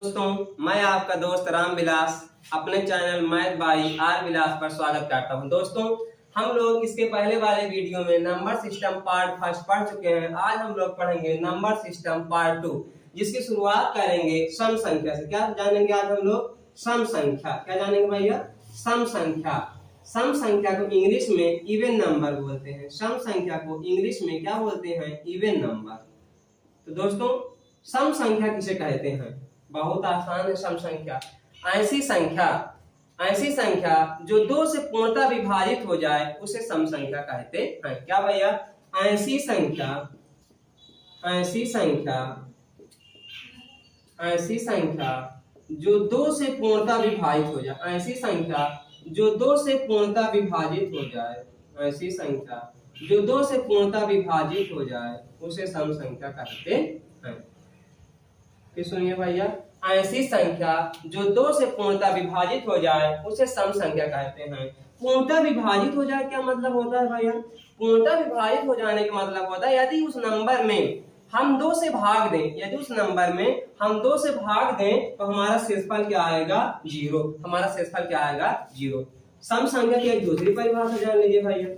दोस्तों, मैं आपका दोस्त राम विलास अपने चैनल मैथ बाई आर विलास पर स्वागत करता हूं। दोस्तों, हम लोग इसके पहले वाले वीडियो में नंबर सिस्टम पार्ट फर्स्ट पढ़ चुके हैं। आज हम लोग पढ़ेंगे नंबर सिस्टम पार्ट 2, जिसकी शुरुआत करेंगे सम संख्या से। क्या जानेंगे आज हम लोग? सम संख्या। क्या जानेंगे भैया? सम संख्या। सम संख्या को इंग्लिश में इवन नंबर बोलते हैं। सम संख्या को इंग्लिश में क्या बोलते हैं? Even number. तो दोस्तों, सम संख्या किसे कहते हैं? बहुत आसान है। सम संख्या ऐसी संख्या जो दो से पूर्णतः विभाजित हो जाए उसे सम संख्या कहते हैं। क्या भैया? ऐसी संख्या जो दो से पूर्णतः विभाजित हो जाए। ऐसी संख्या जो दो से पूर्णतः विभाजित हो जाए। ऐसी संख्या जो दो से पूर्णतः विभाजित हो जाए उसे सम संख्या कहते हैं। फिर सुनिए भैया, ऐसी संख्या जो दो से पूर्णतः विभाजित हो जाए उसे सम संख्या कहते हैं। पूर्णतः विभाजित हो जाए क्या मतलब होता है भैया? पूर्णतः विभाजित हो जाने का मतलब होता है यदि उस नंबर में हम दो से भाग दें। यदि उस नंबर में हम दो से भाग दें तो हमारा शेषफल क्या आएगा? 0। हमारा शेषफल क्या आएगा? 0। सम संख्या की एक दूसरी परिभाषा जान लीजिए भैया।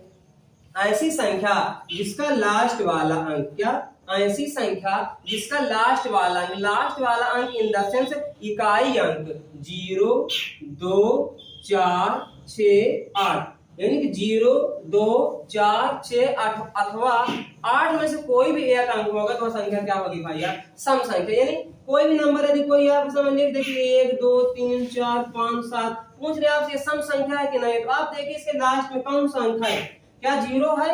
ऐसी संख्या जिसका लास्ट वाला अंक क्या? ऐसी संख्या जिसका लास्ट वाला अंक इन द सेंस इकाई अंक 0, 2, 4, 6, 8, यानी कि 0, 2, 4, 6, 8 अथवा 8 में से कोई भी एक अंक होगा तो संख्या क्या होगी भैया? सम संख्या। यानी कोई भी नंबर यदि कोई आप समझ लीजिए, देखिए 1, 2, 3, 4, 5, 7 पूछ रहे आपसे सम संख्या है कि नहीं, तो आप देखिए इसके लास्ट में कौन सा अंक है? क्या 0 है,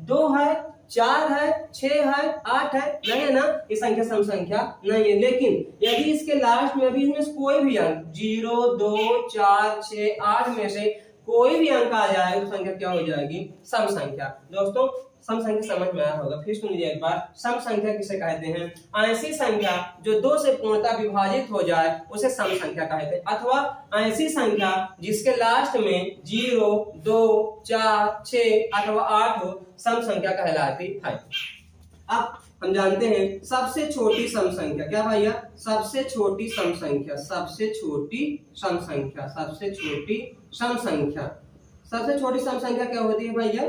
2 है, 4 है, 6 है, 8 है? नहीं है ना, ये संख्या सम संख्या नहीं है। लेकिन यदि इसके लास्ट में अभी इसमें कोई भी अंक 0, 2, 4, 6, 8 में से कोई भी अंक आ जाए तो संख्या क्या हो जाएगी? सम संख्या। दोस्तों, सम संख्या समझ में आया होगा। फिर सुन लीजिए एक बार, सम संख्या किसे कहते हैं? ऐसी संख्या जो दो से पूर्णतः विभाजित हो जाए उसे सम संख्या कहते हैं। अथवा ऐसी संख्या जिसके लास्ट में 0, 2, 4, 6 अथवा 8 हो, सम संख्या कहलाती है। अब हम जानते हैं सबसे छोटी सम संख्या। क्या भैया? सबसे छोटी सम संख्या। सबसे छोटी सम संख्या क्या होती है भैया?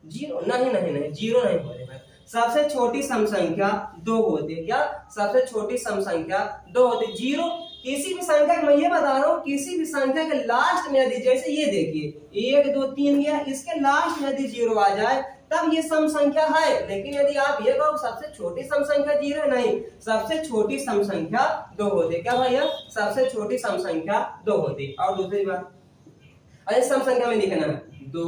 0 नहीं, 0 नहीं होती है। सबसे छोटी सम संख्या 2 होती है। क्या? सबसे छोटी सम संख्या 2 होती है। 0 किसी भी संख्या, मैं ये बता रहा हूँ, किसी भी संख्या के लास्ट में यदि, जैसे ये देखिए 1, 2, 3 गया, इसके लास्ट में यदि 0 आ जाए तब ये सम संख्या है। लेकिन यदि आप ये कहो सबसे छोटी सम संख्या 0 है, नहीं, सबसे छोटी सम संख्या 2 होती है। क्या भैया? सबसे छोटी सम संख्या 2 होती है। और दूसरी बात, अरे सम संख्या में लिखना है 2,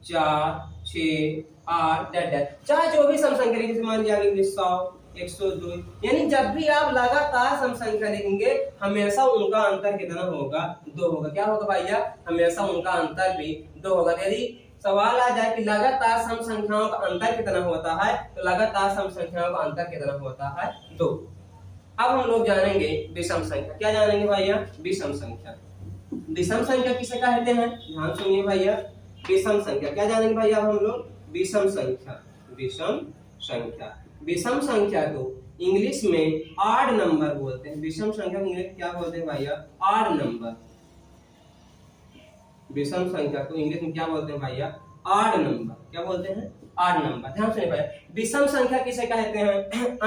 4, 6, 8 चाहे जो भी सम संख्या लिखे, मान लिया 100, 102, यानी जब भी आप लगातार सम संख्या लिखेंगे हमेशा उनका अंतर कितना होगा? 2 होगा। क्या होगा भैया? हमेशा उनका अंतर भी 2 होगा। यदि सवाल आ जाए कि लगातार सम संख्याओं का अंतर कितना होता है, तो लगातार सम संख्याओं का अंतर कितना होता है? 2। अब हम लोग जानेंगे विषम संख्या। क्या जानेंगे भैया? विषम संख्या। विषम संख्या किसे कहते हैं? ध्यान सुनिए भैया, विषम संख्या। क्या जानेंगे भैया अब हम लोग? विषम संख्या। विषम संख्या को इंग्लिश में ऑड नंबर बोलते हैं। विषम संख्या को इंग्लिश क्या बोलते हैं भैया? Odd number. विषम संख्या को इंग्लिश में क्या बोलते हैं भैया? Odd number. क्या बोलते हैं? Odd number. ध्यान सुनिए भैया, विषम संख्या किसे कहते हैं?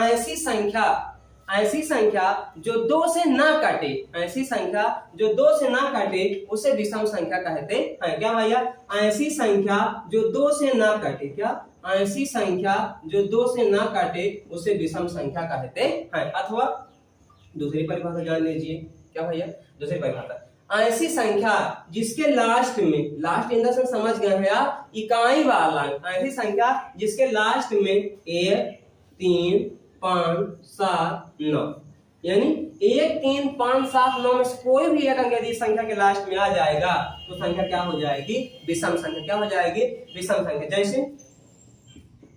ऐसी संख्या जो 2 से ना कटे। ऐसी संख्या जो 2 से ना कटे उसे विषम संख्या कहते हैं। क्या भैया? ऐसी संख्या जो 2 से ना कटे। क्या? ऐसी संख्या जो 2 से ना कटे उसे विषम संख्या कहते हैं। अथवा दूसरी परिभाषा जान लीजिए। क्या भैया? दूसरी परिभाषा, ऐसी संख्या जिसके लास्ट में, लास्ट इन द सेंस समझ गए हैं आप, इकाई वाला। ऐसी संख्या जिसके लास्ट में 1, 3, 5, 7, 9, यानी 1, 3, 5, 7, 9 में से कोई भी एक अंक यदि संख्या के लास्ट में आ जाएगा तो संख्या क्या हो जाएगी? विषम संख्या। क्या हो जाएगी? विषम संख्या। जैसे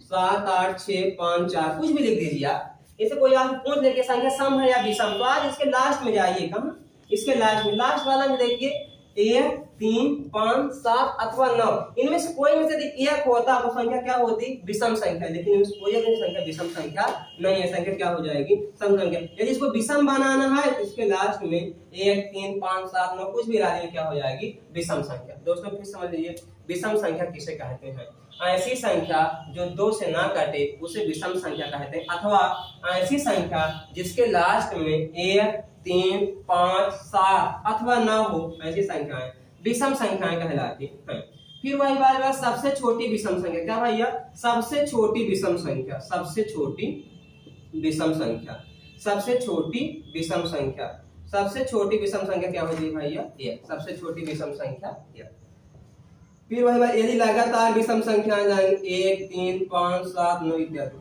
7, 8, 6, 5, 4 कुछ भी लिख दीजिए आप। इसे कोई आप पूछ ले कि संख्या सम है या विषम, तो आज इसके लास्ट में जाइए। कहाँ? इसके लास्ट में, लास्ट वाला में देखिए 1 3 5 7 अथवा 9 इनमें से कोई में से यदि एक होता तो संख्या क्या होती? विषम संख्या। लेकिन इनमें से कोई एक संख्या विषम संख्या नहीं है, संख्या क्या हो जाएगी? सम संख्या। यदि इसको विषम बनाना है तो इसके लास्ट में 1 3 5 7 9 कुछ भी राज्य में क्या हो जाएगी? विषम संख्या। दोस्तों फिर समझ लीजिए विषम संख्या किसे कहते हैं? ऐसी संख्या जो 2 से ना कटे उसे विषम संख्या कहते हैं, अथवा ऐसी संख्या जिसके लास्ट में 1 3 5 7 अथवा 9 हो, ऐसी संख्याएं विषम संख्याएं कहलाती हैं। फिर वही बात सबसे छोटी विषम संख्या क्या भैया? सबसे छोटी विषम संख्या, सबसे छोटी विषम संख्या, सबसे छोटी विषम संख्या, सबसे छोटी विषम संख्या क्या होती है भैया? ये सबसे छोटी विषम संख्या ये। फिर वही बात यदि लगातार विषम संख्याएं जाएंगी 1 3 5 7 9 इत्यादि,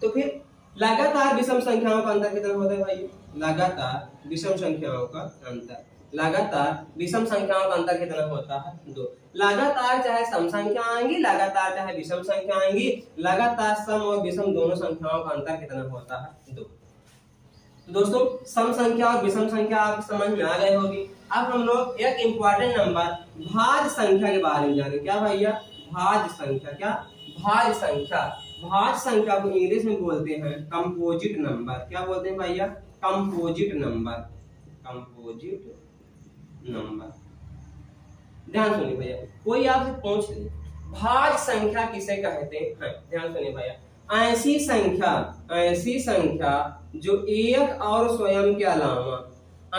तो फिर लगातार विषम संख्याओं का अंतर कितना होता है भाई? लगातार विषम संख्याओं का अंतर, लगातार विषम संख्याओं का अंतर कितना होता है? 2। लगातार चाहे सम संख्या आएंगी, लगातार चाहे विषम संख्या आएंगी, लगातार सम और विषम दोनों संख्याओं का अंतर कितना होता है? 2। तो दोस्तों सम संख्या और विषम संख्या आपको समझ में आ गई होगी। अब हम लोग एक इंपॉर्टेंट नंबर भाज्य संख्या के बारे में जानेंगे। क्या भैया? भाज्य संख्या। क्या? भाज्य संख्या। भाज्य संख्या को इंग्लिश में बोलते हैं कंपोजिट नंबर। क्या बोलते हैं भैया? Composite number, composite number. ध्यान सुनिए भैया, कोई आपसे पूछ ले भाज्य संख्या किसे कहते हैं? ध्यान सुनिए भैया, ऐसी संख्या, ऐसी संख्या जो एक और स्वयं के अलावा,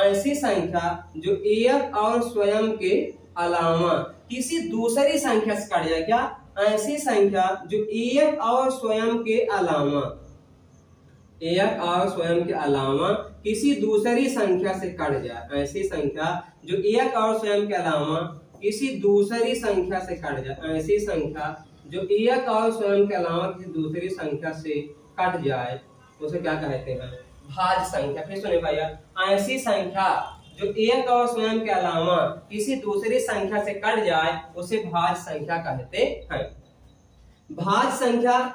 ऐसी संख्या जो एक और स्वयं के अलावा किसी दूसरी संख्या से कट जाए। क्या? ऐसी संख्या जो एक और स्वयं के अलावा, एक और स्वयं के अलावा किसी दूसरी संख्या से कट जाए। ऐसी संख्या जो एक और स्वयं के अलावा किसी दूसरी संख्या से कट जाए। ऐसी संख्या जो एक और स्वयं के अलावा किसी दूसरी संख्या से कट जाए उसे क्या कहते हैं? भाज्य संख्या। फिर सुनिए भैया, ऐसी संख्या जो एक और स्वयं के अलावा किसी दूसरी संख्या से कट जाए उसे भाज्य संख्या कहते हैं। भाज्य संख्या,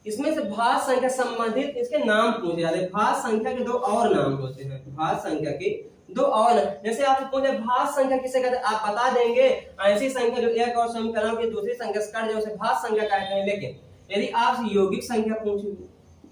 इसमें से भाज्य संख्या संबंधित इसके नाम पूछे जाते हैं। भाज्य संख्या के 2 और नाम होते हैं। भाज्य संख्या के 2 और, जैसे आपसे पूछे भाज्य संख्या किसे कहते हैं, आप बता देंगे ऐसी संख्या जो एक और स्वयं के अलावा किसी दूसरी संख्या से कट जाए उसे भाज्य संख्या कहते हैं। लेकिन यदि आपसे यौगिक संख्या पूछे,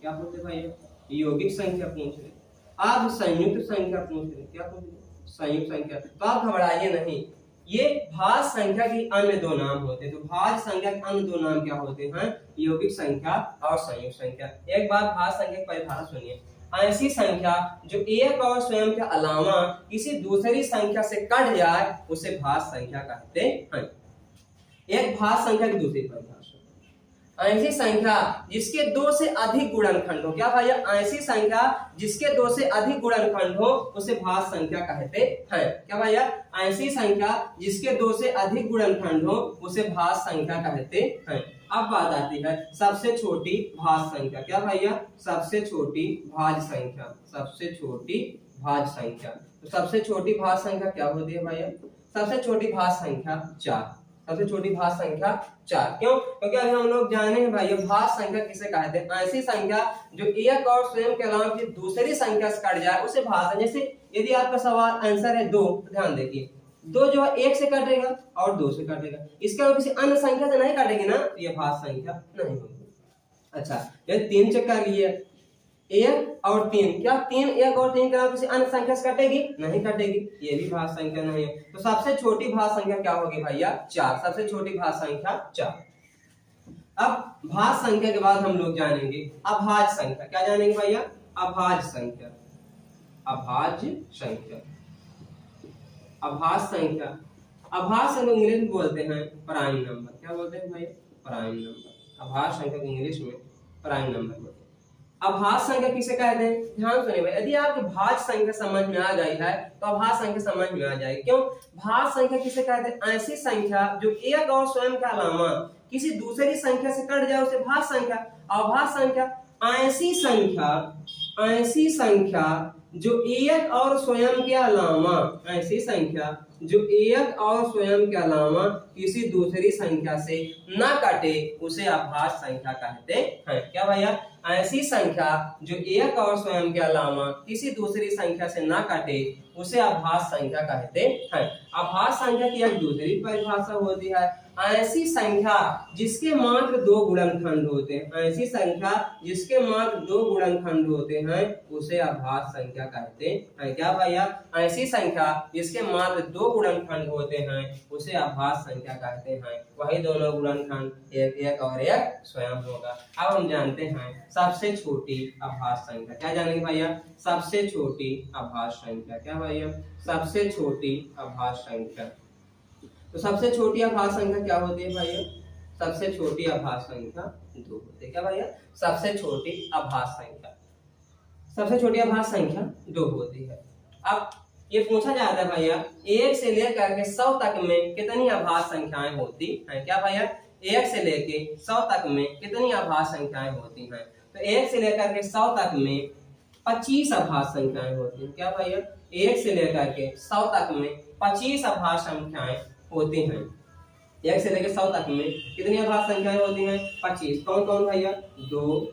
क्या पूछे भाई? यौगिक संख्या पूछ रहे, आप संयुक्त संख्या पूछ रहे, क्या पूछ रहे? संयुक्त संख्या, तो आप घबराइए नहीं, ये भाज्य संख्या के अन्य 2 नाम होते हैं। तो भाज्य संख्या के अन्य 2 नाम क्या होते हैं? यौगिक संख्या और संयुक्त संख्या। एक बार भाज्य संख्या की परिभाषा सुनिए, ऐसी संख्या जो एक और स्वयं के अलावा किसी दूसरी संख्या से कट जाए उसे भाज्य संख्या कहते हैं। एक भाज्य संख्या की दूसरी परिभाषा, ऐसी संख्या जिसके 2 से अधिक गुणनखंड हो। क्या भैया? ऐसी संख्या जिसके 2 से अधिक गुणनखंड हो उसे भाज्य संख्या कहते हैं। क्या भैया? ऐसी संख्या जिसके 2 से अधिक गुणनखंड हो उसे भाज्य संख्या कहते हैं। अब बात आती है सबसे छोटी भाज्य संख्या। क्या भैया? सबसे छोटी भाज्य संख्या, सबसे छोटी भाज्य संख्या। तो सबसे छोटी भाज्य संख्या क्या होती है भैया? सबसे छोटी भाज्य संख्या 4। सबसे छोटी भाज्य संख्या 4। क्यों? क्योंकि अभी हम लोग जाने हैं भाई भाज्य संख्या किसे कहते हैं? ऐसी संख्या जो एक और स्वयं के अलावा किसी दूसरी संख्या से कट जाए उसे भाज्य। जैसे यदि आपका सवाल आंसर है 2, तो ध्यान देखिए 2 जो है 1 से कटेगा और 2 से कटेगा, इसके अलावा किसी अन्य संख्या से नहीं कटेगी ना, तो ये भाज्य संख्या नहीं होगी। अच्छा, यदि 3 चेक कर लिए, 1 और 3, क्या 3 1 और 3 के अलावा किसी अन्य संख्या से कटेगी? नहीं कटेगी, ये भी भाज्य संख्या नहीं है। तो सबसे छोटी भाज्य संख्या क्या होगी भैया? 4। सबसे छोटी भाज्य संख्या 4। अब भाज्य संख्या के बाद हम लोग जानेंगे अभाज्य संख्या। क्या जानेंगे भैया? अभाज्य संख्या। अभाज्य संख्या, अभाज्य संख्या, अभाज्य संख्या इंग्लिश में बोलते हैं प्राइम नंबर। क्या बोलते हैं भाई? Prime number. अभाज्य संख्या को इंग्लिश में प्राइम नंबर बोलते हैं। अभाज्य संख्या किसे कहते हैं? ध्यान सुनिए भाई, यदि आपको भाज्य संख्या समझ में आ गई है तो अभाज्य संख्या समझ में आ जाएगी। क्यों? भाज्य संख्या किसे कहते हैं? ऐसी संख्या जो एक और स्वयं के अलावा किसी दूसरी संख्या से कट जाए उसे भाज्य संख्या। अभाज्य संख्या ऐसी संख्या, ऐसी संख्या जो एक और स्वयं के अलावा, ऐसी संख्या जो एक और स्वयं के अलावा किसी दूसरी संख्या से न कटे उसे अभाज्य संख्या कहते हैं। क्या भैया? ऐसी संख्या जो एक और स्वयं के अलावा किसी दूसरी संख्या से न कटे उसे अभाज्य संख्या कहते हैं। अभाज्य संख्या की एक दूसरी परिभाषा होती है ऐसी संख्या जिसके मात्र दो गुणनखंड होते हैं। ऐसी संख्या जिसके मात्र दो गुणनखंड होते हैं उसे अभाज्य संख्या कहते हैं। क्या भैया? ऐसी संख्या जिसके मात्र दो गुणनखंड होते हैं उसे अभाज्य संख्या कहते हैं। वही दोनों गुणनखंड एक एक और एक स्वयं होगा। अब हम जानते हैं सबसे छोटी अभाज्य संख्या। क्या जानेंगे भैया? सबसे छोटी अभाज्य संख्या। क्या भैया? सबसे छोटी अभाज्य संख्या। तो सबसे छोटी अभाज्य संख्या क्या होती है भैया? सबसे छोटी अभाज्य संख्या 2 होती है। क्या भैया? सबसे छोटी अभाज्य संख्या, सबसे छोटी अभाज्य संख्या 2 होती है। अब ये पूछा जाता है भैया 1 से लेकर के 100 तक में कितनी अभाज्य संख्याएं होती हैं? क्या भैया? 1 से लेके 100 तक में कितनी अभाज्य संख्याएं होती हैं? तो 1 से लेकर के 100 तक में 25 अभाज्य संख्याएं होती हैं। क्या भैया? 1 से लेकर के 100 तक में 25 अभाज्य संख्याएं होती हैं। 1 से लेकर 100 तक में कितनी अभाज्य संख्याएं होती हैं? 25। कौन कौन भैया? 2,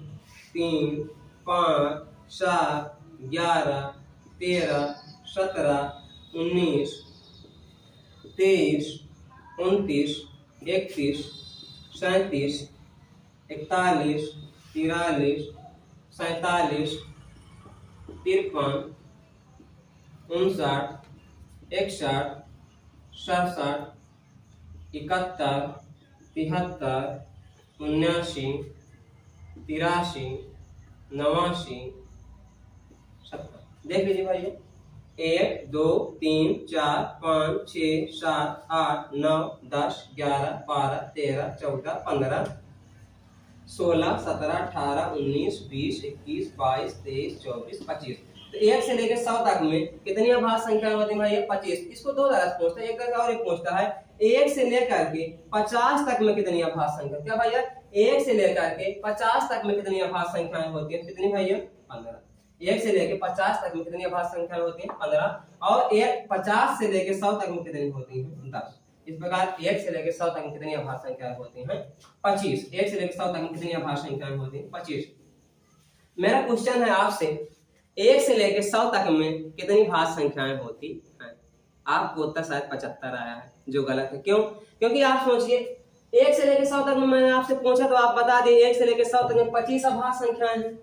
3, 5, 7, 11, 13, 17, 19, 23, 29, 31, 37, 41, 43, 47, 53, 59, 61, 67, 71, 73, 79, 83, 89, 70। देख लीजिए भाई 1, 2, 3, 4, 5, 6, 7, 8, 9, 10, 11, 12, 13, 14, 15, 16, 17, 18, 19, 20, 21, 22, 23, 24, 25। तो 1 से लेकर 100 तक में कितनी अभाज्य संख्या होती है भाई? 25। इसको दो तरह से पूछता है, एक तरह और एक पूछता है 1 से लेकर के 50 तक में कितनी अभाज्य संख्या। क्या भैया? 1 से लेकर के 50 तक में कितनी अभाज्य संख्याएं होती है? कितनी भैया? 15। 1 से लेकर 50 तक में कितनी अभाज्य संख्याएं होती हैं? 15। और 50 से लेकर 100 तक में कितनी होती हैं? 10। इस प्रकार 1 से लेकर 100 तक में कितनी अभाज्य संख्याएं होती हैं? 25। 1 से लेकर 100 तक में कितनी अभाज्य संख्याएं होती हैं? 25। मेरा क्वेश्चन है आपसे 1 से लेकर 100 तक में कितनी भाज्य संख्याएं होती हैं? आपको उत्तर शायद 75 आया है, जो गलत है। क्यों? क्योंकि आप सोचिए 1 से लेकर 100 तक में मैंने आपसे पूछा तो आप बता दिए 1 से लेकर 100 तक में 25 अभाज्य संख्याएं हैं।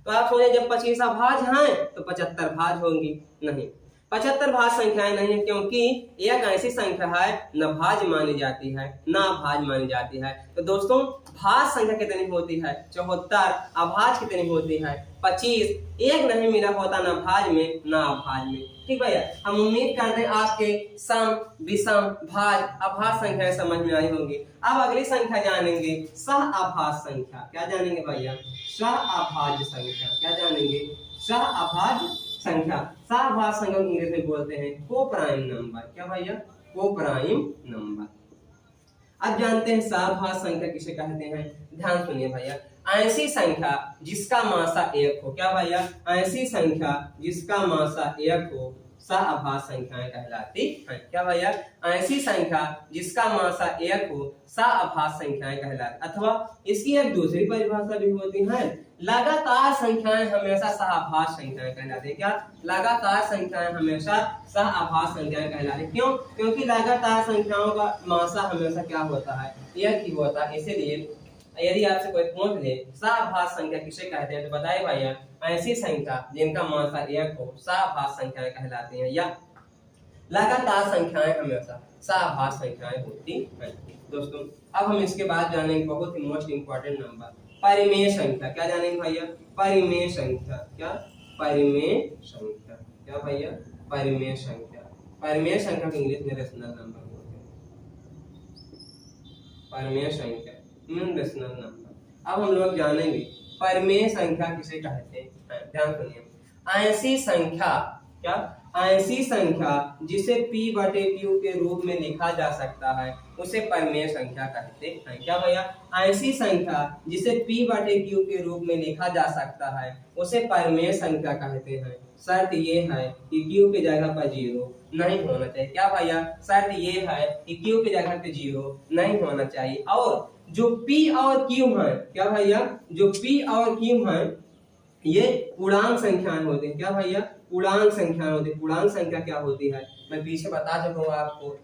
तो आप सोचे जब 25 अभाज्य हैं तो 75 भाज्य होंगी। नहीं, 75 भाज्य संख्याएं नहीं है, क्योंकि एक ऐसी संख्या है न भाज्य मानी जाती है न अभाज्य मानी जाती है। तो दोस्तों भाज्य संख्या कितनी होती है? 74। अभाज्य कितनी होती है? 25। एक नहीं मिला होता न भाज्य में न अभाज्य में। ठीक भैया, हम उम्मीद करते हैं आपके सम, विषम, भाज्य, अभाज्य संख्याएं समझ में आई होंगी। अब अगली संख्या जानेंगे सह अभाज्य संख्या। क्या जानेंगे भैया? सह अभाज्य संख्या। क्या जानेंगे? सह अभाज्य संख्या। सह अभाज्य संख्या इंग्लिश में बोलते हैं को प्राइम नंबर। क्या भैया? को प्राइम नंबर। अब जानते हैं सह अभाज्य संख्या किसे कहते हैं। ध्यान सुनिए भैया, ऐसी संख्या जिसका मासा 1 हो। क्या भैया? ऐसी संख्या जिसका मासा 1 हो सह अभाज्य संख्याएं कहलाती हैं। क्या भैया? ऐसी संख्या जिसका मासा 1 हो सह अभाज्य संख्याएं कहलाती। अथवा इसकी एक दूसरी परिभाषा भी होती है, लगातार संख्याएं हमेशा सह अभाज्य संख्याएं कहलाती है। क्या? लगातार संख्याएं हमेशा सह अभाज्य संख्याएं कहलाती है। क्यों? क्योंकि लगातार संख्याओं का मासा हमेशा क्या होता है? 1 ही होता है। इसीलिए यदि आपसे कोई पूछ ले सह अभाज्य संख्या किसे कहते हैं तो बताइए भैया ऐसी संख्या जिनका मासा 1 हो सह अभाज्य संख्याएं कहलाती हैं, या लगातार संख्याएं हमेशा सह अभाज्य संख्याएं होती हैं। दोस्तों अब हम इसके बाद जानेंगे बहुत ही मोस्ट इंपॉर्टेंट नंबर परिमेय संख्या। क्या जानेंगे भैया? परिमेय संख्या। क्या? परिमेय संख्या। क्या भैया? परिमेय संख्या। परिमेय संख्या को इंग्लिश में रेशनल नंबर बोलते हैं। परिमेय संख्या रेशनल नंबर। अब हम लोग जानेंगे परिमेय संख्या किसे कहते हैं। ध्यान सुनिए, ऐसी संख्या क्या, ऐसी संख्या जिसे p बटे q के रूप में लिखा जा सकता है उसे परिमेय संख्या कहते हैं। क्या भैया, ऐसी संख्या जिसे p बटे q के रूप में लिखा जा सकता है उसे परिमेय संख्या कहते हैं। शर्त ये है कि q की जगह पर 0 नहीं होना चाहिए। क्या भैया, शर्त ये है कि q की जगह पे 0 नहीं होना चाहिए। और जो p और q है, क्या भैया, जो p और q है ये पूर्णांक संख्याएं होती हैं। क्या भैया, पूर्णांक संख्याएं होती है। पूर्णांक संख्या क्या होती है मैं पीछे बता चुका हूँ आपको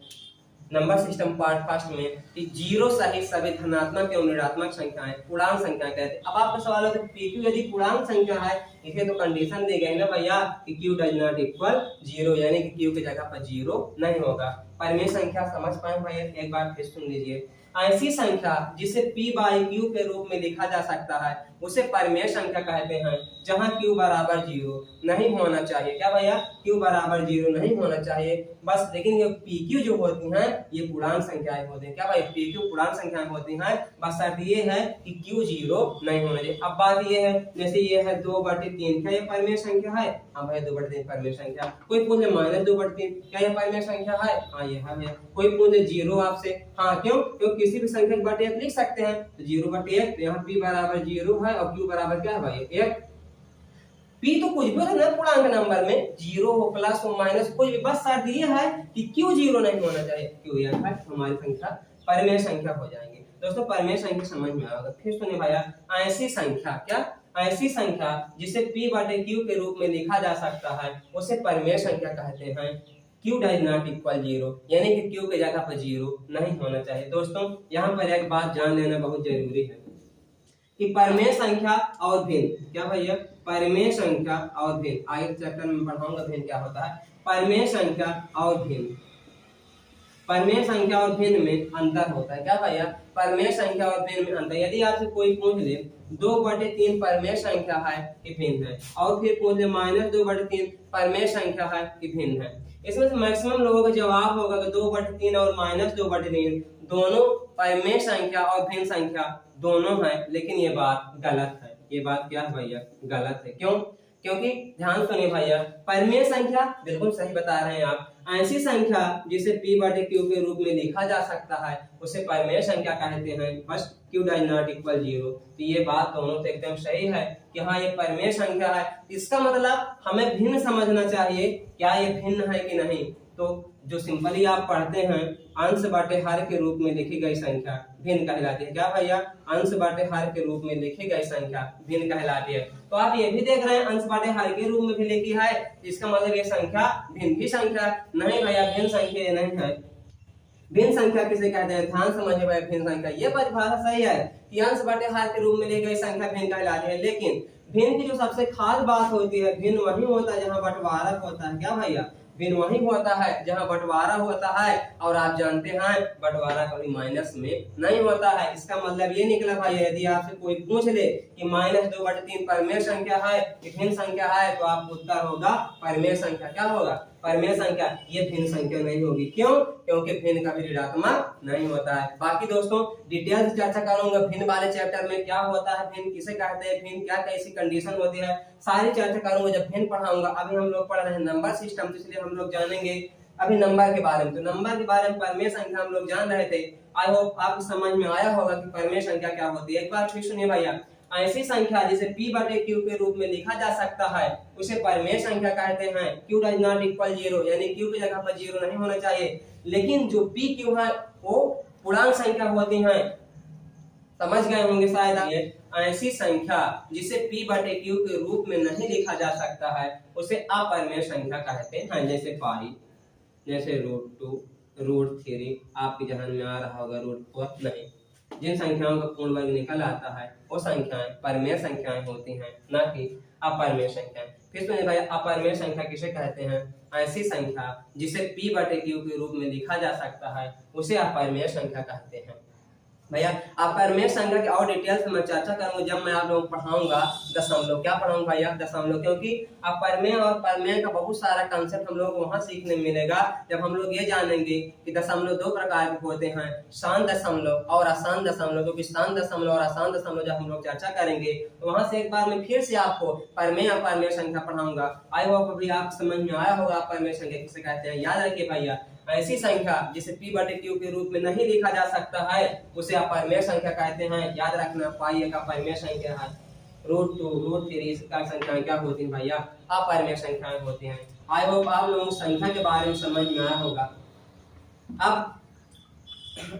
नंबर सिस्टम पार्ट फर्स्ट में कि 0 सहित सभी धनात्मक एवं ऋणात्मक संख्याएं पूर्णांक संख्या कहते हैं। अब आपका सवाल है कि पीक्यू यदि पूर्णांक संख्या है इसे तो कंडीशन दी गई ना भैया कि q डज नॉट इक्वल 0, यानी कि q की जगह पर 0 नहीं होगा। परिमेय संख्या समझ पाए भैया, एक बार फिर सुन लीजिए। ऐसी संख्या जिसे p बाई q के रूप में लिखा जा सकता है उसे परिमेय संख्या कहते हैं जहां q बराबर 0 नहीं होना चाहिए। क्या भैया, q बराबर 0 नहीं होना चाहिए बस। लेकिन ये pq जो होती हैं ये पूर्णांक संख्याएं होती हैं। क्या भाई, pq पूर्णांक संख्याएं होती हैं, बस शर्त ये है कि q 0 नहीं होना चाहिए। अब बात ये है, जैसे ये है 2/3, क्या ये परिमेय संख्या है? हाँ भाई, 2/3 परिमेय संख्या। कोई पूछे -2/3, क्या ये परिमेय संख्या है? हाँ ये है। कोई पूछे 0 आपसे, हाँ क्यों? क्योंकि किसी भी संख्या 1/1 लिख सकते हैं, तो 0/1, तो यहाँ p बराबर 0 है और q बराबर क्या है भाई 1। p तो कुछ भी है ना पूर्णांक नंबर में, 0 हो, प्लस हो, माइनस, कुछ भी, बस शर्त ये है कि q 0 नहीं होना चाहिए। q यह है हमारी संख्या परिमेय संख्या हो जाएंगे। दोस्तों परिमेय संख्या समझ में आएगा। फिर सुनिए भैया, ऐसी संख्या, क्या, ऐसी संख्या जिसे p बटे q के रूप में लिखा जा सकता है उसे परिमेय संख्या कहते हैं। q डज नॉट इक्वल 0, यानी कि q की जगह पर 0 नहीं होना चाहिए। दोस्तों यहाँ पर एक बात जान लेना बहुत जरूरी है कि परिमेय संख्या और भिन्न, क्या भैया, परिमेय संख्या और भिन्न, आगे चैप्टर में पढ़ाऊंगा भिन्न क्या होता है। परिमेय संख्या और भिन्न, परिमेय संख्या और भिन्न में अंतर होता है। क्या भैया, परिमेय संख्या और भिन्न में अंतर। यदि आपसे कोई पूछ ले 2/3 परिमेय संख्या है कि भिन्न है, और फिर पूछ ले -2/3 परिमेय संख्या है कि भिन्न है, इसमें से मैक्सिमम लोगों का जवाब होगा कि 2/3 और -2/3 दोनों परिमेय संख्या और भिन्न संख्या दोनों है। लेकिन ये बात गलत है। ये बात क्या है भैया, गलत है। क्यों? क्योंकि ध्यान सुनिए भैया, परिमेय संख्या बिल्कुल सही बता रहे हैं आप, ऐसी संख्या जिसे p बटे q के रूप में लिखा जा सकता है उसे परिमेय संख्या कहते हैं, बस q डज नॉट इक्वल 0। तो ये बात दोनों से एकदम सही है कि हाँ ये परिमेय संख्या है। इसका मतलब हमें भिन्न समझना चाहिए, क्या ये भिन्न है कि नहीं। तो जो सिंपली आप पढ़ते हैं, अंश बटे हर के रूप में लिखी गई संख्या भिन्न कहलाती है। क्या भैया, अंश बटे हर के रूप में लिखी गई संख्या भिन्न कहलाती है। तो आप ये भी देख रहे हैं अंश बटे हर के रूप में भी लिखी है, इसका मतलब ये संख्या भिन्न की संख्या नहीं भैया, भिन्न संख्या नहीं है। भिन्न संख्या किसे कहते हैं, ध्यान समझिए भाई। भिन्न संख्या ये परिभाषा सही है कि अंश बटे हर के रूप में लिखी गई संख्या भिन्न कहलाती है, लेकिन भिन्न की जो सबसे खास बात होती है, भिन्न वही होता है जहाँ बंटवारा होता है। क्या भैया, भिन्न वही होता है जहाँ बंटवारा होता है, और आप जानते हैं बंटवारा कभी माइनस में नहीं होता है। इसका मतलब ये निकला भाई, यदि आपसे कोई पूछ ले कि -2/3 परिमेय संख्या है कि भिन्न संख्या है, तो आपका उत्तर होगा परिमेय संख्या। क्या होगा, परिमेय संख्या। ये भिन्न संख्या नहीं होगी। क्यों? क्योंकि भिन्न का भी ऋणात्मक नहीं होता है। बाकी दोस्तों डिटेल से चर्चा करूंगा भिन्न वाले चैप्टर में, क्या होता है भिन्न, किसे कहते हैं भिन्न, क्या कैसी कंडीशन होती है, सारी चर्चा करूंगा जब भिन्न पढ़ाऊंगा। अभी हम लोग पढ़ रहे हैं नंबर सिस्टम, तो इसलिए हम लोग जानेंगे अभी नंबर के बारे में। तो नंबर के बारे में परिमेय संख्या हम लोग जान रहे थे। आई होप आपको समझ में आया होगा कि परिमेय संख्या क्या होती है। एक बार फिर सुनिए भैया, ऐसी संख्या जिसे p बटे q के रूप में लिखा जा सकता है उसे परिमेय संख्या कहते हैं। q डज नॉट इक्वल 0, यानी q की जगह पर 0 नहीं होना चाहिए। लेकिन जो p q है वो पूर्णांक संख्या होती हैं, समझ गए होंगे शायद। ऐसी संख्या जिसे p बटे q के रूप में नहीं लिखा जा सकता है उसे अपरिमेय संख्या कहते हैं। जैसे पाई, जैसे √2, √3, आपके जहन में आ रहा होगा √4 नहीं। जिन संख्याओं का पूर्ण वर्ग निकल आता है वो संख्याएं परिमेय संख्याएं होती हैं, ना कि अपरिमेय संख्याएं। फिर सुनिए भाई, अपरिमेय संख्या किसे कहते हैं, ऐसी संख्या जिसे p बटे q के रूप में लिखा जा सकता है उसे अपरिमेय संख्या कहते हैं। भैया अपरिमेय संख्या की और डिटेल्स में चर्चा करूंगा जब मैं आप लोगों को पढ़ाऊंगा दशमलव। क्या पढ़ाऊंगा भैया? दशमलव। क्योंकि अपरिमेय और परिमेय का बहुत सारा कंसेप्ट हम लोग को वहां सीखने मिलेगा जब हम लोग ये जानेंगे कि दशमलव दो प्रकार के होते हैं, शांत दशमलव और अशांत दशमलव। क्योंकि शांत दशमलव और अशांत दशमलव जब हम लोग चर्चा करेंगे तो वहां से एक बार मैं फिर से आपको परिमेय और परिमेय संख्या पढ़ाऊंगा। आई होप अभी आप समझ में आया होगा परिमेय संख्या किसे कहते हैं। याद रखिए भैया, ऐसी संख्या जिसे p/q के रूप में नहीं लिखा जा सकता है उसे अपरिमेय संख्या कहते हैं। याद रखना, पाई एक अपरिमेय संख्या है, √2 √3 इसका संख्याएं क्या होती हैं भैया? अपरिमेय संख्याएं होती हैं। आई होप आप लोगों को संख्या के बारे में समझ में आया होगा। अब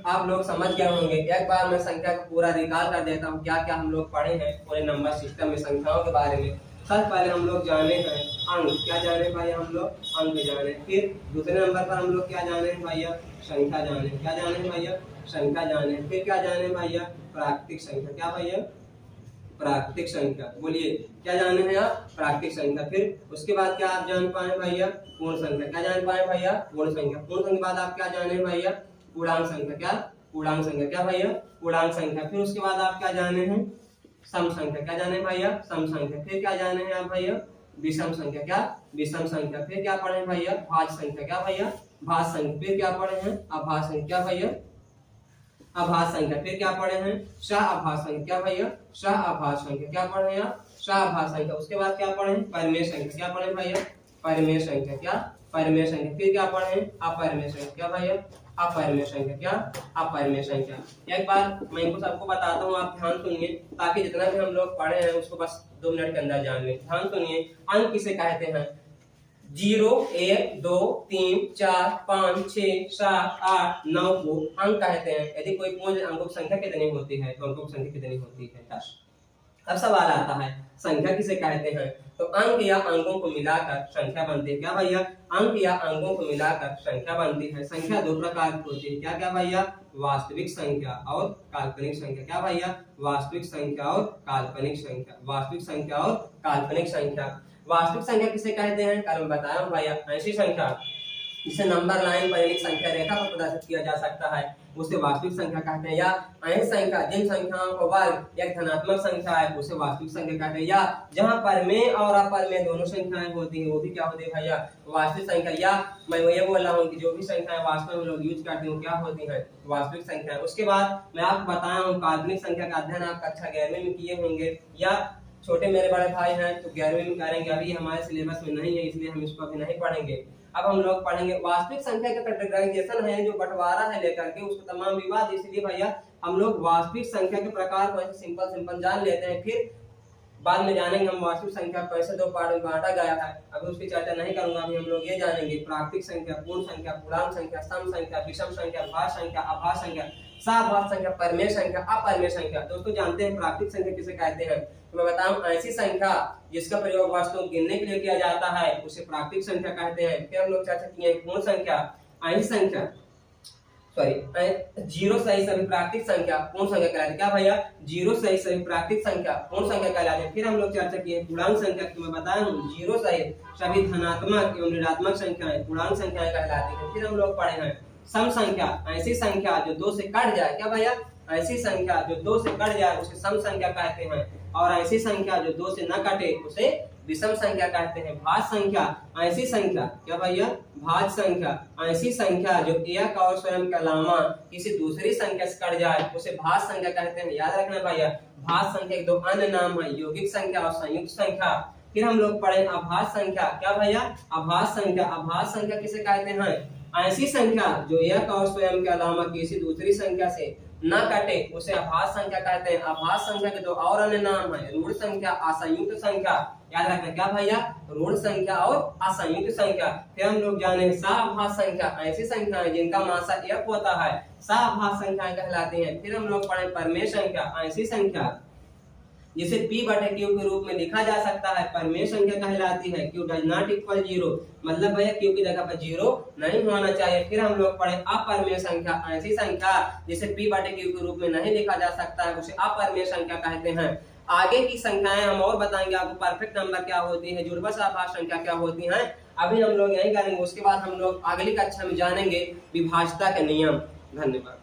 आप लोग समझ गए होंगे। एक बार मैं संख्या को पूरा रिकॉल कर देता हूँ क्या क्या हम लोग पढ़े हैं पूरे नंबर सिस्टम में संख्याओं के बारे में। सबसे पहले हम लोग जाने हैं अंक। क्या जाने भाई? हम लोग अंक जाने। फिर दूसरे नंबर पर हम लोग क्या जाने हैं भैया? संख्या जाने। क्या जाने हैं भैया? संख्या जाने। फिर क्या जाने भैया? प्राकृतिक संख्या। क्या भैया? प्राकृतिक संख्या। बोलिए क्या जाने हैं आप? प्राकृतिक संख्या। फिर उसके बाद क्या आप जान पाए भैया? पूर्ण संख्या। क्या जान पाए भैया? पूर्ण संख्या। पूर्ण संख्या के बाद आप क्या जाने भैया? पूर्णांक संख्या। क्या? पूर्णांक संख्या। क्या भैया? पूर्णांक संख्या। फिर उसके बाद आप क्या जाने हैं? सम संख्या। क्या जाने भैया? सम संख्या। फिर क्या जाने हैं आप भैया? विषम संख्या। क्या? विषम संख्या। फिर क्या पढ़े भैया? भाज्य संख्या। क्या भैया? भाज्य संख्या। फिर क्या पढ़े हैं? अभाज्य संख्या। क्या भैया? अभाज्य संख्या। फिर क्या पढ़े हैं? सह-अभाज्य संख्या। क्या भैया? सह-अभाज्य संख्या। क्या पढ़े हैं आप? सह-अभाज्य संख्या। उसके बाद क्या पढ़े? परिमेय संख्या। क्या पढ़े भैया? परिमेय संख्या। क्या? परिमेय संख्या। फिर क्या पढ़े? अपरिमेय संख्या। क्या भैया? अपरिमेय संख्या। क्या? अपरिमेय संख्या। एक बार मैं इनको सबको बताता हूँ, आप ध्यान सुनिए ताकि जितना भी हम लोग पढ़े हैं उसको बस 2 मिनट के अंदर जान लें। ध्यान सुनिए। अंक किसे कहते हैं? 0 1 2 3 4 5 6 7 8 9 को अंक कहते हैं। यदि कोई पूर्ण अंकों की संख्या कितनी होती है तो अंकों की संख्या कितनी होती है? 10। अब सवाल आता है संख्या किसे कहते हैं? तो अंक या अंकों को मिलाकर संख्या बनती है। क्या भैया? अंक या अंकों को मिलाकर संख्या बनती है। संख्या 2 प्रकार की होती है। क्या क्या भैया? वास्तविक संख्या और काल्पनिक संख्या। क्या भैया? वास्तविक संख्या और काल्पनिक संख्या। वास्तविक संख्या और काल्पनिक संख्या। वास्तविक संख्या किसे कहते हैं? कल मैं बताया हूं भैया, ऐसी संख्या जिसे नंबर लाइन पर एक संख्या रेखा पर प्रदर्शित किया जा सकता है उसे वास्तविक संख्या कहते हैं। या ऐसी संख्या जिन संख्याओं को वर्ग एक धनात्मक संख्या है उसे वास्तविक संख्या कहते हैं। या जहां परिमेय और अपरिमेय दोनों संख्याएं होती हैं वो भी क्या होती है भैया? वास्तविक संख्या। या मैं ये बोल रहा हूँ कि जो भी संख्याएं वास्तव में लोग यूज करते हैं क्या होती है? वास्तविक संख्या। उसके बाद मैं आपको बताया हूँ काल्पनिक संख्या का अध्ययन आप कक्षा 11वीं में किए होंगे, या छोटे मेरे बड़े भाई हैं तो 11वीं में करेंगे। अभी हमारे सिलेबस में नहीं है इसलिए हम इसको अभी नहीं पढ़ेंगे। अब हम लोग पढ़ेंगे वास्तविक संख्या का कैटेगराइजेशन है, जो बंटवारा है लेकर के उसको तमाम विवाद। इसलिए भैया हम लोग वास्तविक संख्या के प्रकार को ऐसे सिंपल जान लेते हैं, फिर बाद में जानेंगे हम वास्तविक संख्या कैसे 2 पार्ट में बांटा गया है। अभी उसकी चर्चा नहीं करूंगा। अभी हम लोग ये जानेंगे प्राकृतिक संख्या, पूर्ण संख्या, पूर्णांक संख्या, सम संख्या, विषम संख्या, भाज्य संख्या, अभाज्य संख्या, सह-अभाज्य संख्या, परिमेय संख्या, अपरिमेय संख्या। दोस्तों जानते हैं प्राकृतिक संख्या किसे कहते हैं? तो मैं बताऊं ऐसी संख्या जिसका प्रयोग वस्तुओं गिनने के लिए किया जाता है उसे प्राकृतिक संख्या कहते हैं। फिर हम लोग चर्चा किए पूर्ण संख्या, ऐसी संख्या जीरो सही सभी प्राकृतिक संख्या पूर्ण संख्या कहलाती है। क्या भैया? जीरो सही सभी प्राकृतिक संख्या पूर्ण संख्या कहलाती है। फिर हम लोग चर्चा किए पूर्णांक संख्या की। मैं बताया हूँ जीरो सही सभी धनात्मक एवं ऋणात्मक संख्याएं पूर्णांक संख्याएं कहलाती है। फिर हम लोग पढ़े हैं सम संख्या, ऐसी संख्या जो 2 से कट जाए। क्या भैया? ऐसी संख्या जो 2 से कट जाए उसे सम संख्या कहते हैं, और ऐसी संख्या जो 2 से न कटे उसे विषम संख्या कहते हैं। भाज्य संख्या, ऐसी संख्या। क्या भैया? भाज्य संख्या, ऐसी संख्या जो एक और स्वयं के अलावा किसी दूसरी संख्या से कट जाए उसे भाज्य संख्या कहते हैं। याद रखना भैया, भाज्य संख्या के 2 अन्य नाम है, यौगिक संख्या और संयुक्त संख्या। फिर हम लोग पढ़े अभाज्य संख्या। क्या भैया? अभाज्य संख्या। अभाज्य संख्या किसे कहते हैं? ऐसी संख्या जो एक और स्वयं के अलावा किसी दूसरी संख्या से न कटे उसे अभाज्य संख्या कहते हैं। अभाज्य संख्या के 2 और अन्य नाम है, ऋण संख्या, असंयुक्त संख्या। याद रखना। क्या भैया? ऋण संख्या और असंयुक्त संख्या। फिर हम लोग जाने सह-अभाज्य संख्या, ऐसी संख्याएं जिनका मासा 1 होता है सह-अभाज्य संख्याएं कहलाती हैं। फिर हम लोग पढ़े परिमेय संख्या, ऐसी संख्या जिसे p/q के रूप में लिखा जा सकता है परिमेय संख्या कहलाती है। q डज नॉट इक्वल 0, मतलब भैया q की जगह पर 0 नहीं होना चाहिए। फिर हम लोग पढ़े अपरिमेय संख्या, ऐसी संख्या जिसे p/q के रूप में नहीं लिखा जा सकता है उसे अपरिमेय संख्या कहते हैं। आगे की संख्याएं हम और बताएंगे आपको, परफेक्ट नंबर क्या होती है, जुड़वा सह-अभाज्य संख्या क्या होती है, अभी हम लोग यही करेंगे। उसके बाद हम लोग अगली कक्षा में जानेंगे विभाज्यता के नियम। धन्यवाद।